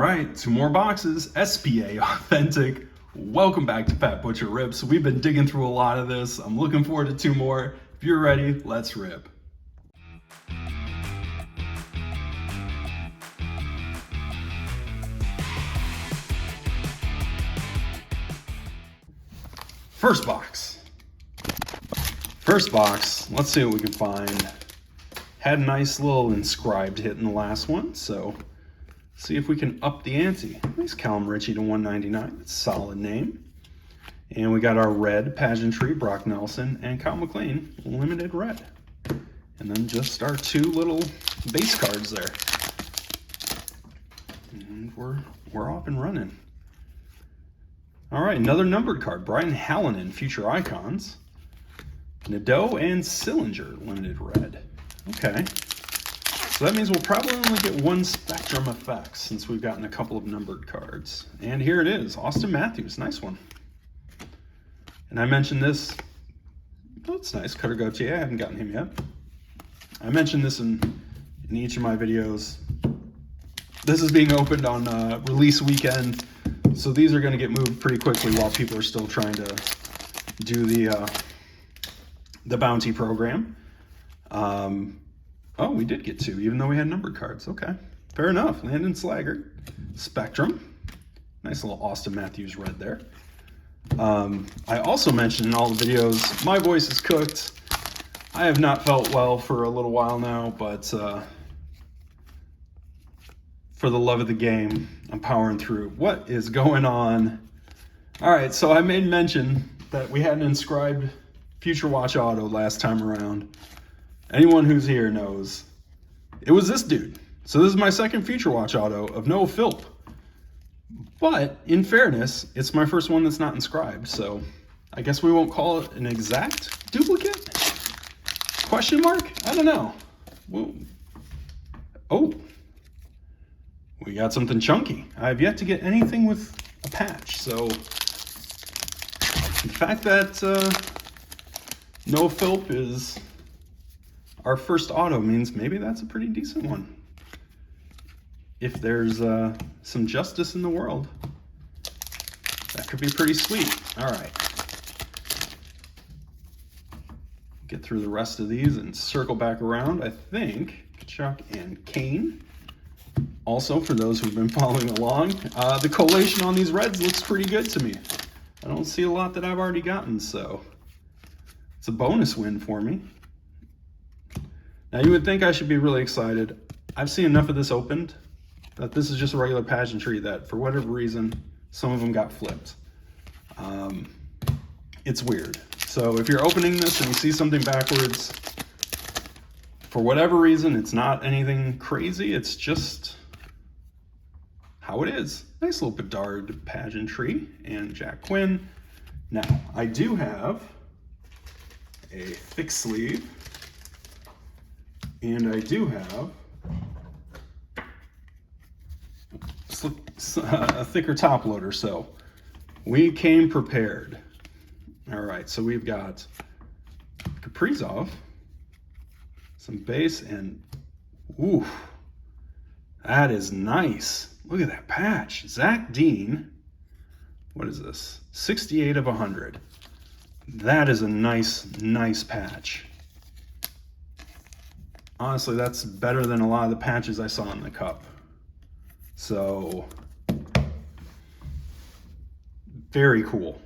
right, 2 more boxes, SPA Authentic. Welcome back to Pat Butcher Rips. We've been digging through a lot of this. I'm looking forward to 2 more. If you're ready, let's rip. First box. Let's see what we can find. Had a nice little inscribed hit in the last one, so see if we can up the ante. Nice Callum Ritchie to 199. That's a solid name. And we got our red pageantry, Brock Nelson and Kyle McLean, limited red. And then just our 2 little base cards there. And we're off and running. All right, another numbered card. Brian Hallinan, Future Icons. Nadeau and Sillinger, limited red. Okay. So that means we'll probably only get 1 Spectrum Effects since we've gotten a couple of numbered cards. And here it is, Austin Matthews, nice one. And I mentioned this, oh, it's nice, Cutter Gauthier, I haven't gotten him yet. I mentioned this in each of my videos. This is being opened on release weekend, so these are gonna get moved pretty quickly while people are still trying to do the bounty program. Oh, we did get 2, even though we had numbered cards. Okay, fair enough. Landon Slaggert, Spectrum. Nice little Austin Matthews red there. I also mentioned in all the videos, my voice is cooked. I have not felt well for a little while now, but for the love of the game, I'm powering through. What is going on? All right, so I made mention that we had an inscribed Future Watch auto last time around. Anyone who's here knows it was this dude. So this is my second Future Watch auto of Noah Philp. But in fairness, it's my first one that's not inscribed. So I guess we won't call it an exact duplicate? Question mark? I don't know. Oh, we got something chunky. I have yet to get anything with a patch. So the fact that Noah Philp is our first auto means maybe that's a pretty decent one. If there's some justice in the world, that could be pretty sweet. All right. Get through the rest of these and circle back around. I think Chuck and Kane. Also, for those who've been following along, the collation on these reds looks pretty good to me. I don't see a lot that I've already gotten, so it's a bonus win for me. Now, you would think I should be really excited. I've seen enough of this opened that this is just a regular pageantry that, for whatever reason, some of them got flipped. It's weird. So if you're opening this and you see something backwards, for whatever reason, it's not anything crazy. It's just how it is. Nice little Bedard pageantry and Jack Quinn. Now, I do have a thick sleeve. And I do have a thicker top loader, so we came prepared. All right, so we've got Kaprizov, some base, and ooh, that is nice. Look at that patch. Zach Dean, what is this? 68 of 100. That is a nice patch. Honestly, that's better than a lot of the patches I saw in the cup. So, very cool.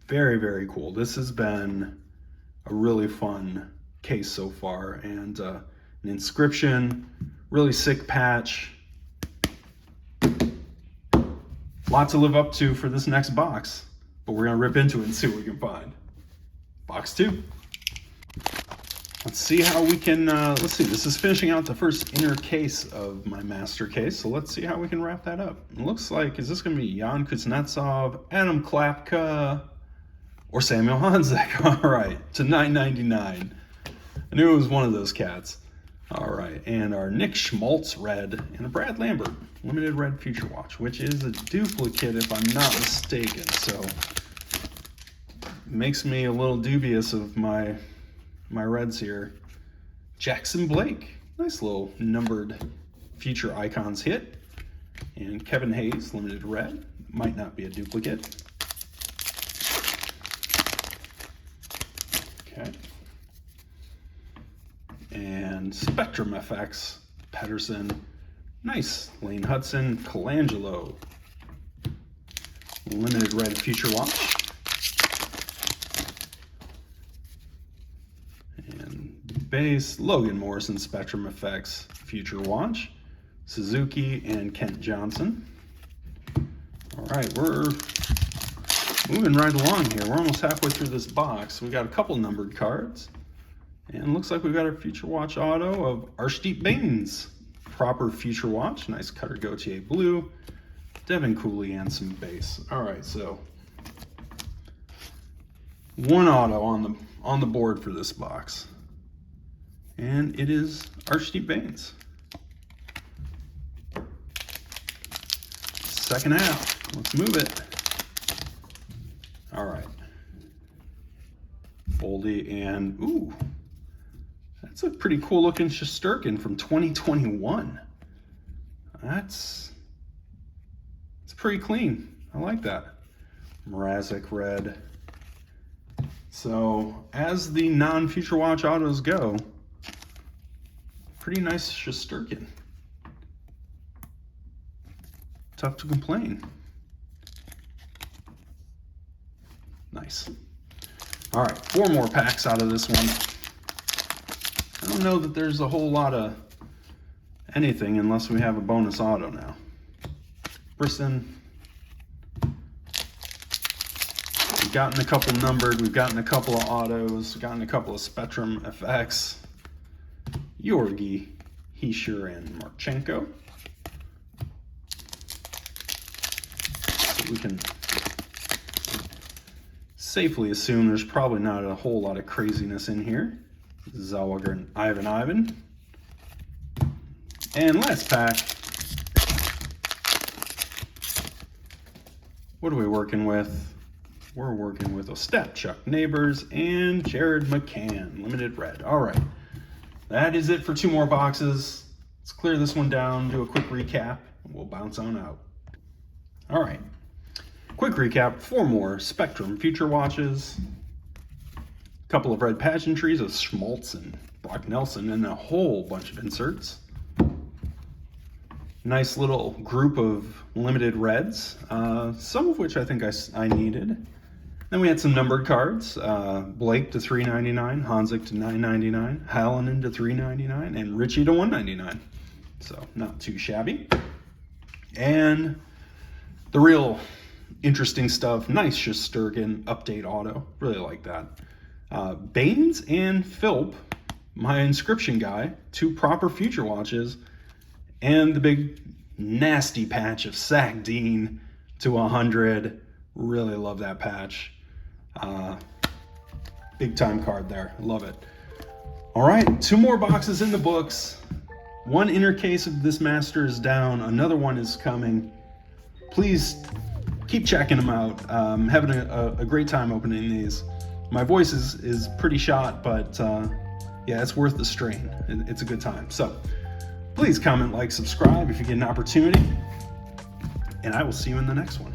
Very cool. This has been a really fun case so far. And an inscription, really sick patch. Lot to live up to for this next box. But we're going to rip into it and see what we can find. Box 2. Let's see how we can, let's see, this is finishing out the first inner case of my master case, so let's see how we can wrap that up. It looks like, is this going to be Jan Kuznetsov, Adam Klapka, or Samuel Honzek? All right, to $9.99. I knew it was one of those cats. All right, and our Nick Schmaltz red, and a Brad Lambert limited red Future Watch, which is a duplicate if I'm not mistaken, so it makes me a little dubious of my reds here. Jackson Blake, nice little numbered Future Icons hit. And Kevin Hayes, limited red. Might not be a duplicate. Okay. And Spectrum FX, Pedersen. Nice. Lane Hudson, Colangelo. Limited red Future Watch. And base, Logan Morrison, Spectrum FX, Future Watch. Suzuki and Kent Johnson. All right, we're moving right along here. We're almost halfway through this box. We got a couple numbered cards. And looks like we've got our Future Watch auto of Arshdeep Bains. Proper Future Watch. Nice Cutter Gauthier blue. Devin Cooley and some base. All right, so one auto on the board for this box. And it is Arshdeep Bains. Second half. Let's move it. All right. Boldy and, ooh, that's a pretty cool looking Shesterkin from 2021. That's pretty clean. I like that. Mrazek red. So as the non-Future Watch autos go, pretty nice Shesterkin. Tough to complain. Nice. All right, 4 more packs out of this one. I don't know that there's a whole lot of anything unless we have a bonus auto now. Brisson. We've gotten a couple numbered, we've gotten a couple of autos, we've gotten a couple of Spectrum FX. Georgi, Hischier, and Marchenko. So we can safely assume there's probably not a whole lot of craziness in here. Zellweger and Ivan. And last pack. What are we working with? We're working with Ostap, Neighbors, and Jared McCann, limited red. All right, that is it for 2 more boxes. Let's clear this one down, do a quick recap, and we'll bounce on out. All right, quick recap, 4 more Spectrum Future Watches, a couple of red pageantries of Schmaltz and Brock Nelson, and a whole bunch of inserts. Nice little group of limited reds, some of which I think I needed. Then we had some numbered cards, Blake to $3.99, Honzik to $9.99, Hallinan to $3.99, and Richie to $1.99. So not too shabby. And the real interesting stuff, nice Shesterkin update auto, really like that. Baines and Philp, my inscription guy, 2 proper Future Watches, and the big nasty patch of Zach Dean to 100. Really love that patch. Big time card there. Love it. All right, 2 more boxes in the books. 1 inner case of this master is down. Another one is coming. Please keep checking them out. Having a great time opening these. My voice is pretty shot, but yeah, it's worth the strain. It's a good time. So please comment, like, subscribe if you get an opportunity, and I will see you in the next one.